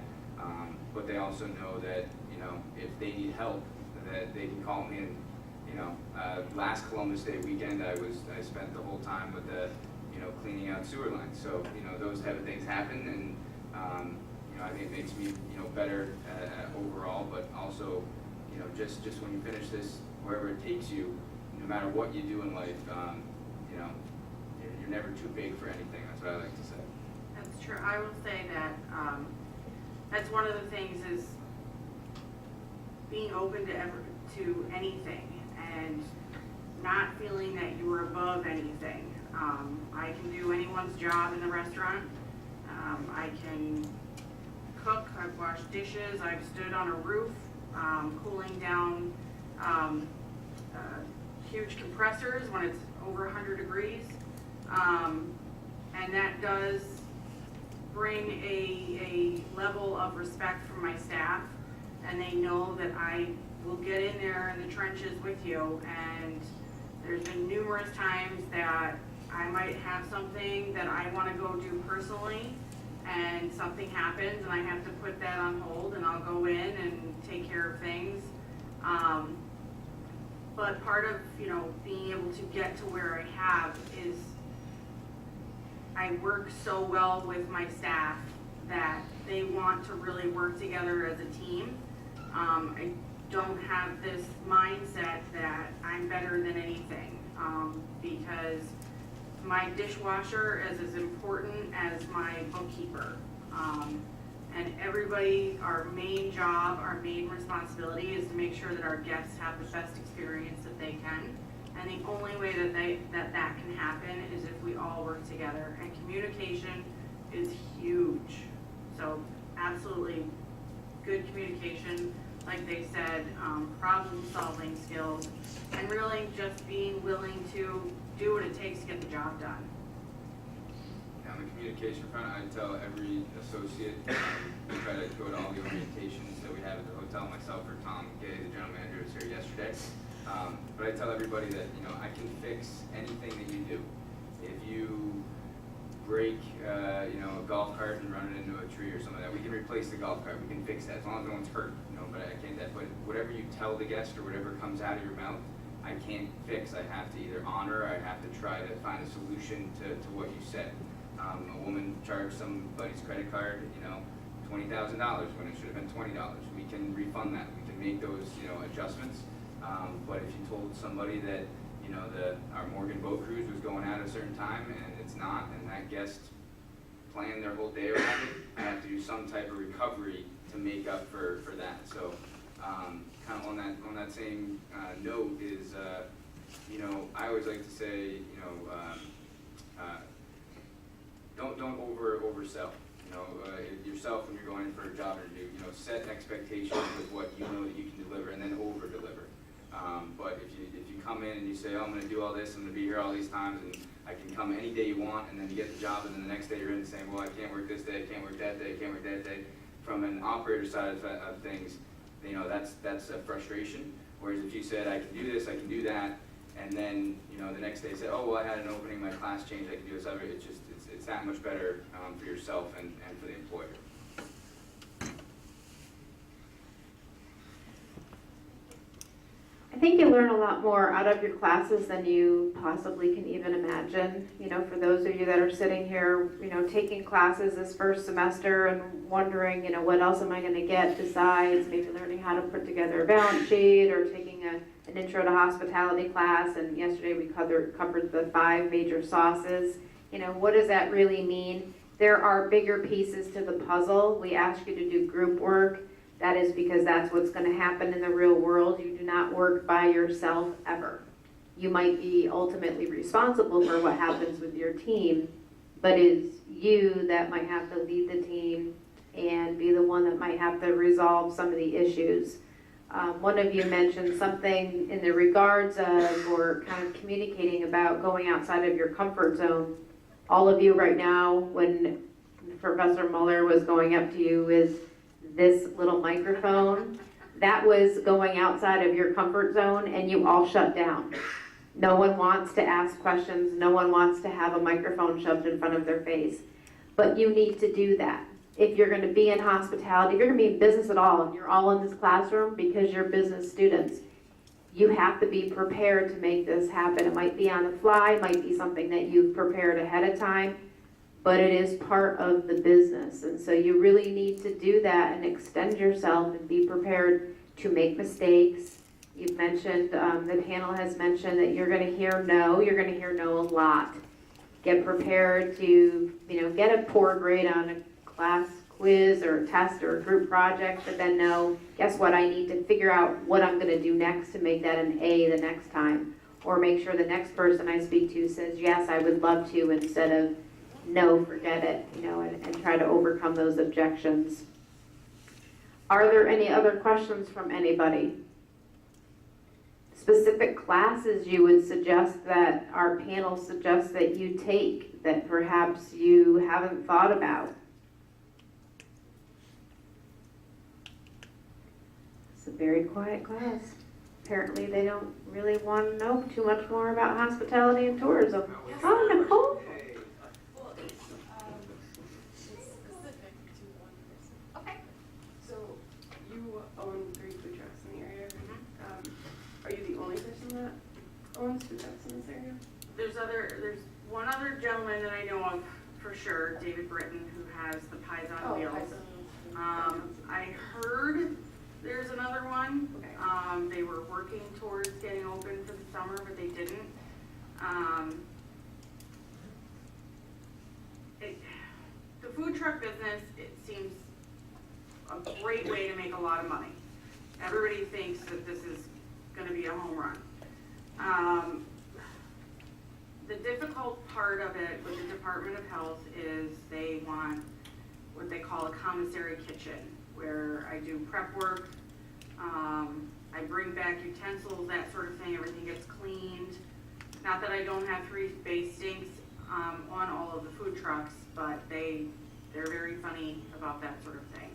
But they also know that, you know, if they need help, that they can call me. And, you know, last Columbus Day weekend, I spent the whole time with the, you know, cleaning out sewer lines. So, you know, those type of things happen, and you know, I think it makes me, you know, better overall. But also, you know, just when you finish this, wherever it takes you, no matter what you do in life, you know, you're never too big for anything. That's what I like to say. That's true. I will say that that's one of the things is being open to anything and not feeling that you are above anything. I can do anyone's job in the restaurant. I can cook, I've washed dishes, I've stood on a roof, cooling down huge compressors when it's over 100 degrees. And that does bring a level of respect from my staff, and they know that I will get in there in the trenches with you. And there's been numerous times that I might have something that I want to go do personally, and something happens and I have to put that on hold, and I'll go in and take care of things. But part of, being able to get to where I have is I work so well with my staff that they want to really work together as a team. I don't have this mindset that I'm better than anything, because my dishwasher is as important as my bookkeeper. And everybody, our main job, our main responsibility is to make sure that our guests have the best experience that they can. And the only way that that can happen is if we all work together. And communication is huge. So absolutely good communication, like they said, problem-solving skills, and really just being willing to do what it takes to get the job done. On the communication front, I tell every associate, we try to go to all the orientations that we have at the hotel, myself or Tom Gay, the general manager, was here yesterday. But I tell everybody that, I can fix anything that you do. If you break, a golf cart and run it into a tree or something like that, we can replace the golf cart, we can fix that, as long as no one's hurt, but I can't, but whatever you tell the guest or whatever comes out of your mouth, I can't fix. I have to either honor, or I have to try to find a solution to what you said. A woman charged somebody's credit card, $20,000 when it should have been $20. We can refund that. We can make those, adjustments. But if you told somebody that, our Morgan boat cruise was going out at a certain time and it's not, and that guest planned their whole day around it, I have to do some type of recovery to make up for that. So, kind of on that same note is, I always like to say, don't oversell. Yourself when you're going in for a job interview, set expectations with what you know that you can deliver, and then over deliver. But if you come in and you say, oh, I'm going to do all this, I'm going to be here all these times, and I can come any day you want, and then you get the job, and then the next day you're in saying, well, I can't work this day, I can't work that day, I can't work that day. From an operator side of things, that's a frustration. Whereas if you said, I can do this, I can do that, and then the next day say, oh, well, I had an opening, my class changed, I can do this other. It's that much better for yourself and for the employer. I think you learn a lot more out of your classes than you possibly can even imagine. For those of you that are sitting here, taking classes this first semester and wondering, what else am I going to get besides maybe learning how to put together a balance sheet or taking an intro to hospitality class. And yesterday we covered the 5 major sauces. What does that really mean? There are bigger pieces to the puzzle. We ask you to do group work. That is because that's what's going to happen in the real world. You do not work by yourself ever. You might be ultimately responsible for what happens with your team, but it's you that might have to lead the team and be the one that might have to resolve some of the issues. One of you mentioned something in the regards of, or kind of communicating about going outside of your comfort zone. All of you right now, when Professor Muller was going up to you with this little microphone, that was going outside of your comfort zone, and you all shut down. No one wants to ask questions. No one wants to have a microphone shoved in front of their face. But you need to do that. If you're going to be in hospitality, if you're going to be in business at all, and you're all in this classroom because you're business students, you have to be prepared to make this happen. It might be on the fly, it might be something that you've prepared ahead of time, but it is part of the business. And so you really need to do that and extend yourself and be prepared to make mistakes. You've mentioned, the panel has mentioned that you're going to hear no. You're going to hear no a lot. Get prepared to, get a poor grade on a class quiz or a test or a group project, but then know, guess what? I need to figure out what I'm going to do next to make that an A the next time. Or make sure the next person I speak to says, yes, I would love to, instead of no, forget it, and try to overcome those objections. Are there any other questions from anybody? Specific classes you would suggest that our panel suggests that you take that perhaps you haven't thought about? It's a very quiet class. Apparently they don't really want to know too much more about hospitality and tourism. Oh, Nicole? So you own 3 food trucks in the area. Are you the only person there's one other gentleman that I know of for sure, David Britton, who has the Pies on Wheels. I heard there's another one. Okay. They were working towards getting open for the summer, but they didn't. The food truck business, it seems a great way to make a lot of money. Everybody thinks that this is gonna be a home run. The difficult part of it with the Department of Health is they want what they call a commissary kitchen, where I do prep work, I bring back utensils, that sort of thing, everything gets cleaned. Not that I don't have 3 base sinks on all of the food trucks, but they're very funny about that sort of thing.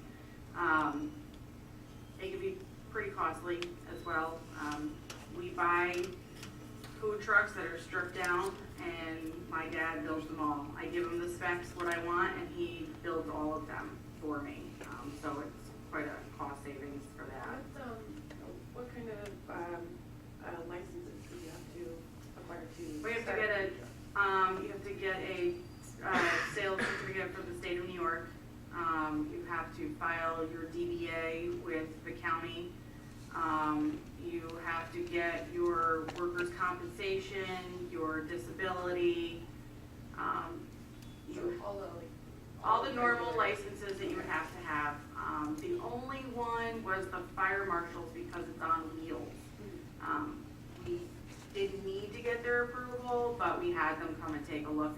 It can be pretty costly as well. We buy food trucks that are stripped down, and my dad builds them all. I give him the specs, what I want, and he builds all of them for me. So it's quite a cost savings for that. What kind of licenses do you have to acquire to? We have to start get a a, food truck? you have to get a sales certificate from the state of New York. You have to file your DBA with the county. You have to get your workers' compensation, your disability, all the normal licenses that you would have to have. The only one was the fire marshals because it's on wheels. We didn't need to get their approval, but we had them come and take a look.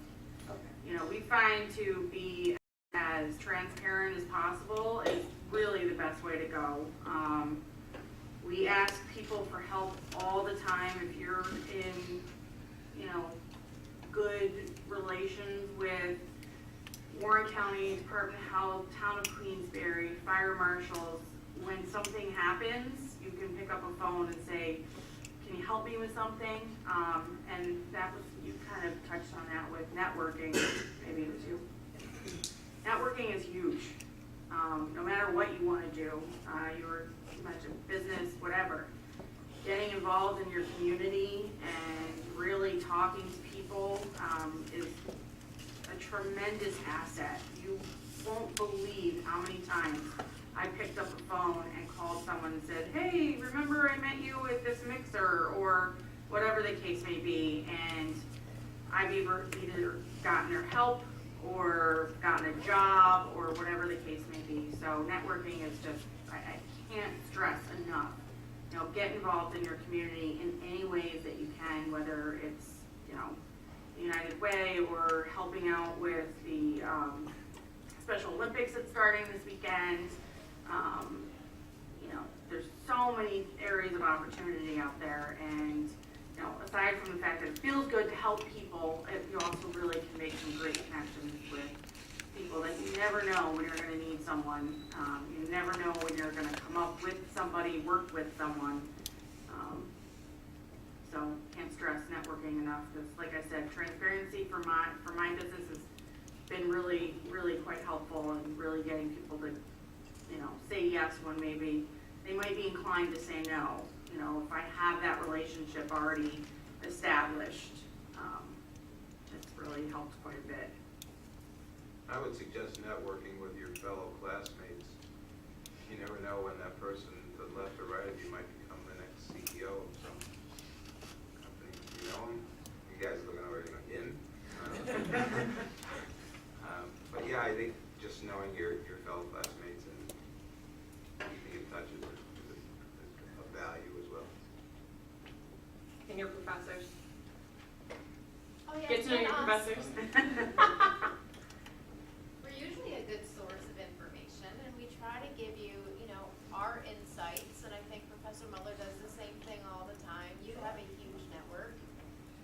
Okay. You know, we find to be as transparent as possible is really the best way to go. We ask people for help all the time. If you're in, you know, good relations with Warren County, Department of Health, Town of Queensbury, fire marshals, when something happens, you can pick up a phone and say, can you help me with something? And that was, you kind of touched on that with networking, maybe it was you. Networking is huge. No matter what you want to do, you mentioned business, whatever. Getting involved in your community and really talking to people is a tremendous asset. You won't believe how many times I picked up a phone and called someone and said, hey, remember I met you at this mixer, or whatever the case may be, and I've either gotten their help or gotten a job or whatever the case may be. So networking is just, I can't stress enough. You know, get involved in your community in any ways that you can, whether it's, you know, United Way or helping out with the Special Olympics that's starting this weekend. You know, there's so many areas of opportunity out there, and you know, aside from the fact that it feels good to help people, you also really can make some great connections with people that you never know when you're going to need someone. You never know when you're going to come up with somebody, work with someone. So can't stress networking enough, because like I said, transparency for my business has been really, really quite helpful, and really getting people to, you know, say yes when maybe they might be inclined to say no. You know, if I have that relationship already established, it's really helped quite a bit. I would suggest networking with your fellow classmates. You never know when that person to the left or right of you might become the next CEO of some company. You know him? You guys are looking already in. But yeah, I think just knowing your fellow classmates and keeping in touch is of value as well. And your professors. Oh, yeah, Get to know and your us. professors. We're usually a good source of information, and we try to give you, you know, our insights, and I think Professor Muller does the same thing all the time. You have a huge network.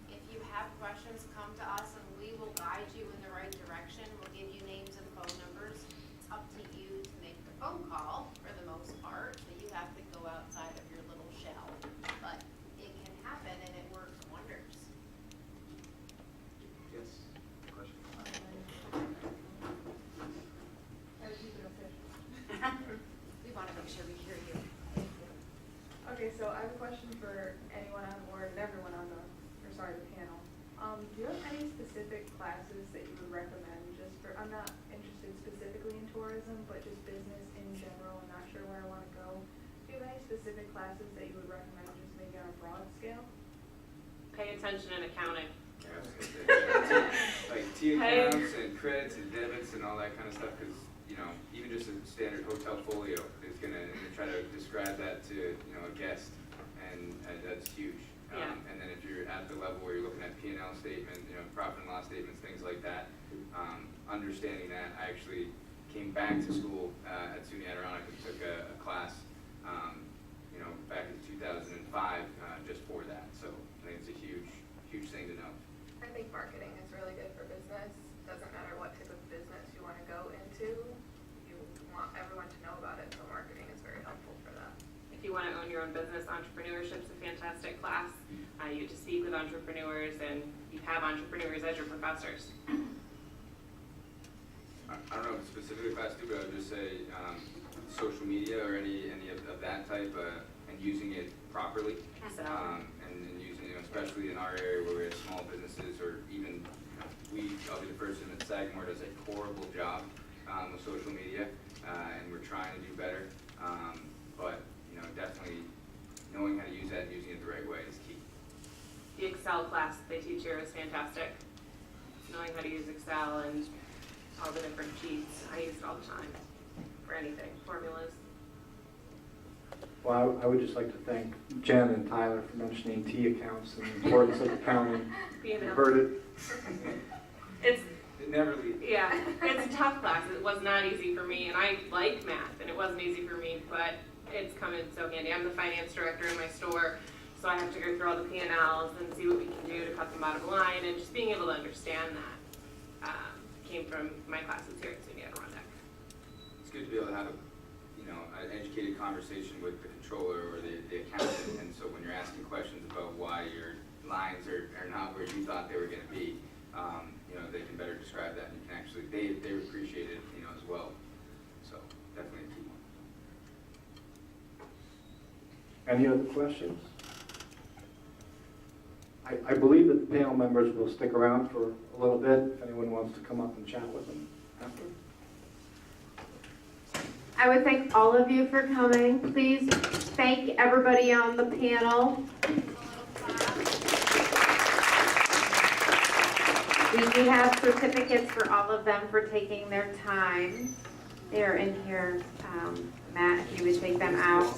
If you have questions, come to us, and we will guide you in the right direction. We'll give you names and phone numbers. It's up to you to make the phone call for the most part, so you have to go outside of your little shell. But it can happen, and it works wonders. Yes, question? We want to make sure we hear you. Okay, so classes that you would recommend just for, I'm not interested specifically in tourism, but just business in general, I'm not sure where I wanna go. Do you have any specific classes that you would recommend, just maybe on a broad scale? Pay attention in accounting. Yeah, I was gonna say, yeah, like T accounts and credits and debits and all that kind of stuff, because, you know, even just a standard hotel folio is gonna try to describe that to, you know, a guest, and that's huge. Yeah. And then if you're at the level where you're looking at P&L statement, you know, profit and loss statements, things like that, understanding that, I actually came back to school at SUNY Adirondack and took a class, you know, back in 2005, just for that. So I think it's a huge thing to know. I think marketing is really good for business. Doesn't matter what type of business you want to go into, you want everyone to know about it, so marketing is very helpful for that. If you want to own your own business, entrepreneurship's a fantastic class. You get to speak with entrepreneurs, and you have entrepreneurs as your professors. I don't know if it's specifically class two, but I would just say social media or any of that type, and using it properly. So, And using, you know, especially in our area where we have small businesses, or even, you know, I'll be the person that Sagamore does a horrible job with social media, and we're trying to do better. But, you know, definitely knowing how to use that and using it the right way is key. the Excel class they teach here is fantastic. Knowing how to use Excel and all the different sheets. I use it all the time for anything, formulas. Well, I would just like to thank Jen and Tyler for mentioning T accounts and the importance of accounting. P&L. Heard it. It's, It never leaves. yeah, it's a tough class. It was not easy for me, and I like math, and it wasn't easy for me, but it's come in so handy. I'm the finance director in my store, so I have to go through all the P&Ls and see what we can do to cut the bottom line, and just being able to understand that came from my classes here at SUNY Adirondack. It's good to be able to have an educated conversation with the controller or the accountant, and so when you're asking questions about why your lines are not where you thought they were going to be, they can better describe that, and you can actually, they appreciate it, as well. So definitely a key one. Any other questions? I believe that the panel members will stick around for a little bit if anyone wants to come up and chat with them after. I would thank all of you for coming. Please thank everybody on the panel. We do have certificates for all of them for taking their time. They're in here, Matt, if you would take them out.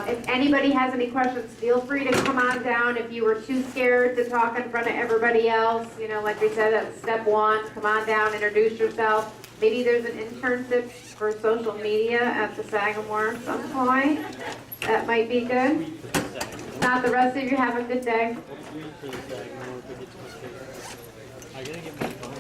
If anybody has any questions, feel free to come on down. If you were too scared to talk in front of everybody else, like we said, that's step one. Come on down, introduce yourself. Maybe there's an internship for social media at the Sagamore at some point. That might be good. If not, the rest of you have a good day. I gotta get my phone.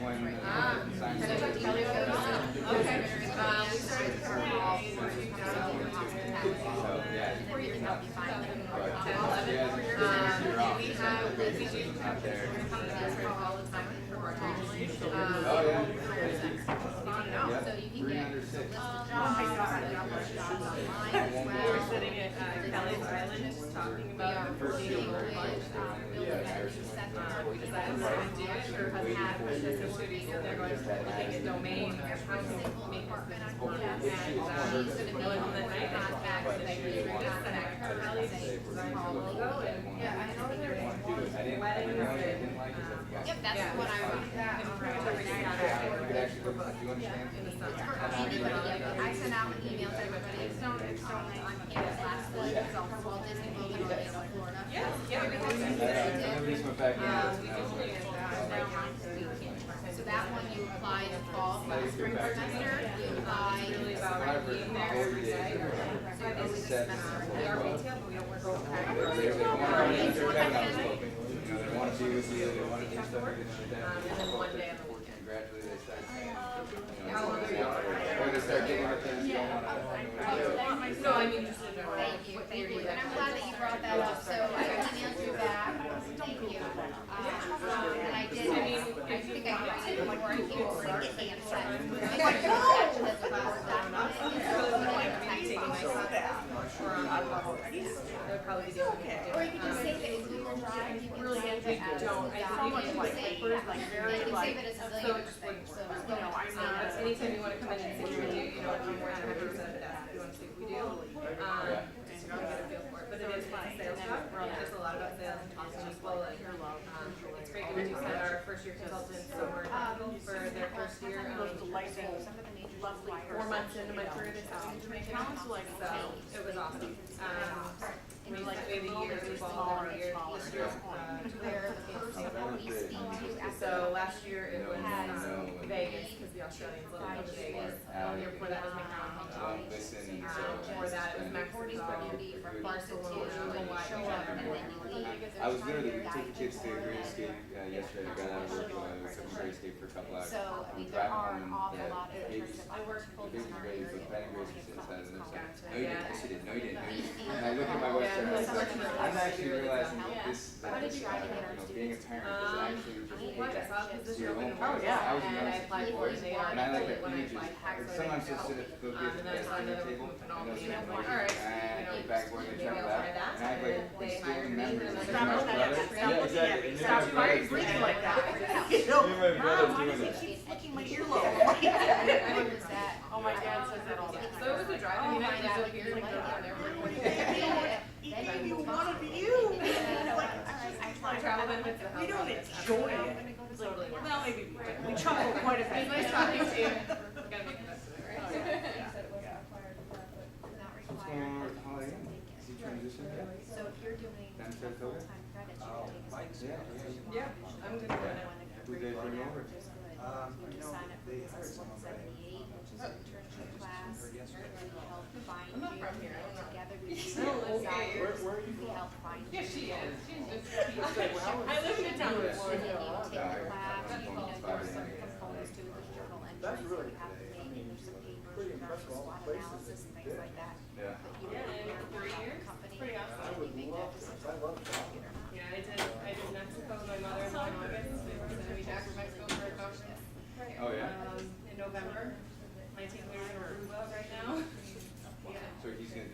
when science. Okay. We started our So, yeah. Out there. Oh, yeah. So you can get a list of jobs online as well. Sitting at Kelly's Island, just talking about the first year of because I was going to do it, or has had business studies, and they're going to looking at domain, make Apartment on and campus. she's going to the night Contacts and I that do you this, and I currently design the logo, and Yeah, I know there's I didn't like it is that Yep, that's the one I want. you could actually look, do you understand? It's for anybody. I sent out an email to everybody. It's on campus last week. It's on Walt Disney World in Orlando, Florida. I just went back in. So that one you apply in the fall for the spring semester. You apply really about being there every day. So I think this semester, we are retail, but we don't work all the time. They want to be with you, they want to do stuff like that. And then one day on the weekend. Gradually they start, when they start getting the things going on. No, I mean, just in general. Thank you, thank you. And I'm glad that you brought that up. So I emailed you back. Thank you. And I did, I think I got it before I came over to campus. Maybe I should attach it as a Word document. Taking my son or on they'll probably be doing it. Or you can just save it in Google Drive. You can Really, save we it as don't. I think you it's can like save papers, it. like You very can like. save it as a So zillion just things. So anytime you want to come in and see what we do, you know, I'm more than happy to set it up if you want to see what we do. Just to get a feel for it. But it is fun sales job. It's a lot about sales and talking to people. And, it's great that we do send our first year consultants somewhere for their first year. 4 months into my career, they found me to make it. So it was awesome. We like the years, we all every year. This year, so last year it was Vegas, because the Australians love to Vegas. The year before that was McDonald's. Before that it was Mexico, Barcelona, Hawaii. I was literally, we took the kids to grade escape yesterday. I got out of work, we took them grade escape for a couple hours. So, I We mean, there drive are an home, awful yeah, lot of baby's- internships. I work full baby's time ready, area. but Ben and Grace are sitting inside of this. Gotcha. No, you didn't. Yeah. Yes, you did. No, you didn't. No, you didn't. And I look at my website, and I was like, I'm actually realizing that this, being a parent is actually just. What, I saw a position your open own in house. Florida, I was and I applied for it, and they And I like already the when I images. applied. Sometimes you'll sit at the And then I saw another table, one and they'll and sit I'm like, like, all right, the backboard, they maybe turn I'll it try that. out. And I have like They instilling hired me, memories. and then Like my brother. Yeah, exactly. And then my brother's doing like that. Me and my brother's doing that. Licking my earlobe. Oh, my dad says that all the time. So it was a drive, I mean, I just like, you're like, down there. He gave you one of you. Travel benefits. We don't enjoy it. Totally. Well, maybe we chuckle quite a bit. It's nice talking to you. Gotta make the best of it, right? Not What's required. going on with Holly Ann? Is he transitioning? So if you're doing Then to Phil? full-time credits, you can take a Yeah, Yeah, I'm good for it. Who they bring over? Which is good. You just sign up for this 178, which is an internship class. We help find I'm not you. from here, I don't know. Together we Oh, okay. we help find you. Yeah, she is. She's just, I live in a town in And Florida. then you take the class, there's some components to it, there's journal entries that you have to make, and there's some papers, there's SWOT analysis and things like that. Yeah. But you Yeah, work in for 3 a years. company, Pretty awesome. and you make that decision. Yeah, I did Mexico with my mother in August. They were sending me back from Mexico for a conference. Oh, yeah? In November. My team leader's in Aruba right now. Yeah. So he's gonna,